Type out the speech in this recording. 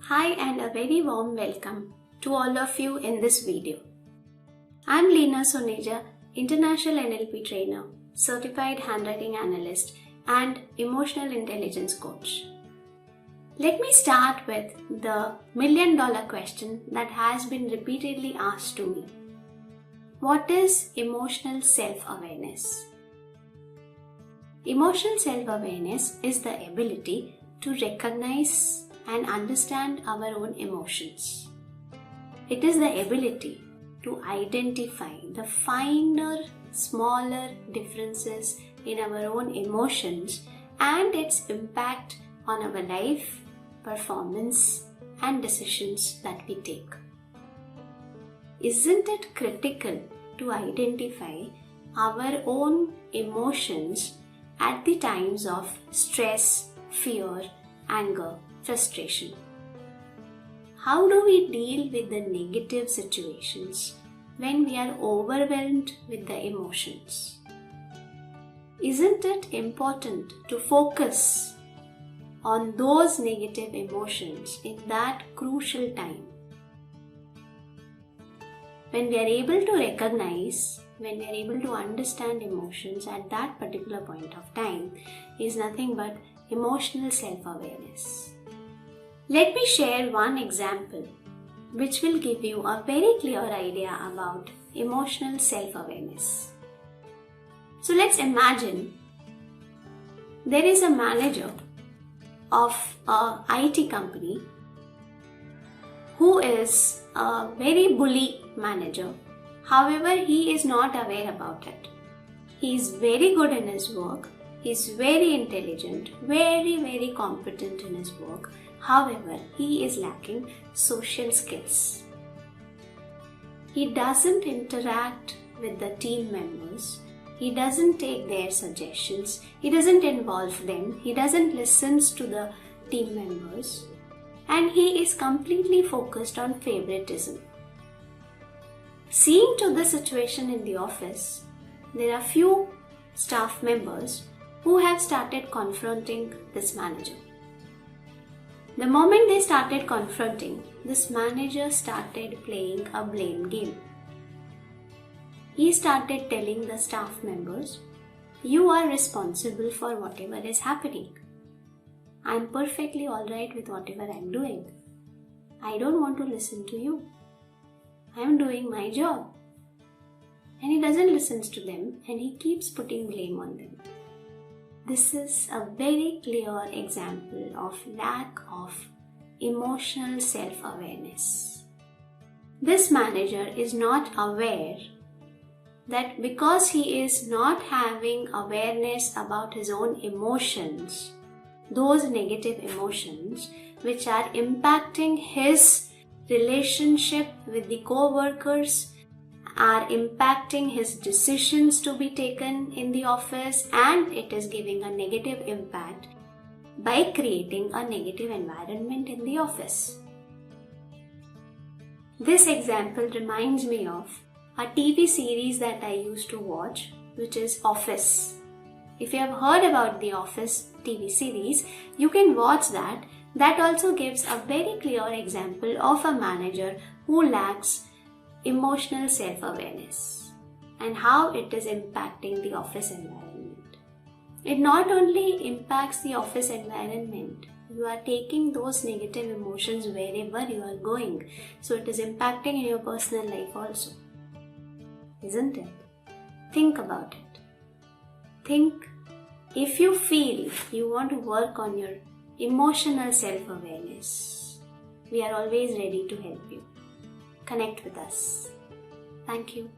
Hi and a very warm welcome to all of you in this video. I'm Leena Soneja, International NLP Trainer, Certified Handwriting Analyst and Emotional Intelligence Coach. Let me start with the million-dollar question that has been repeatedly asked to me. What is emotional self-awareness? Emotional self-awareness is the ability to recognize and understand our own emotions. It is the ability to identify the finer, smaller differences in our own emotions and its impact on our life, performance, and decisions that we take. Isn't it critical to identify our own emotions at the times of stress, fear, anger, frustration? How do we deal with the negative situations when we are overwhelmed with the emotions? Isn't it important to focus on those negative emotions in that crucial time? When we are able to recognize, when we are able to understand emotions at that particular point of time is nothing but emotional self-awareness. Let me share one example which will give you a very clear idea about emotional self-awareness. So let's imagine there is a manager of an IT company who is a very bully manager. However, he is not aware about it. He is very good in his work. He is very intelligent, very competent in his work. However, he is lacking social skills. He doesn't interact with the team members. He doesn't take their suggestions. He doesn't involve them. He doesn't listen to the team members. And he is completely focused on favoritism. Seeing to the situation in the office, there are few staff members who have started confronting this manager. The moment they started confronting, this manager started playing a blame game. He started telling the staff members, "You are responsible for whatever is happening. I am perfectly alright with whatever I am doing. I don't want to listen to you. I am doing my job." And he doesn't listen to them and he keeps putting blame on them. This is a very clear example of lack of emotional self-awareness. This manager is not aware that because he is not having awareness about his own emotions, those negative emotions which are impacting his relationship with the co-workers, are impacting his decisions to be taken in the office, and it is giving a negative impact by creating a negative environment in the office. This example reminds me of a TV series that I used to watch, which is Office. If you have heard about the Office TV series, you can watch that. That also gives a very clear example of a manager who lacks emotional self-awareness and how it is impacting the office environment. It not only impacts the office environment, you are taking those negative emotions wherever you are going. So it is impacting in your personal life also. Isn't it? Think about it. Think if you feel you want to work on your emotional self-awareness. We are always ready to help you. Connect with us. Thank you.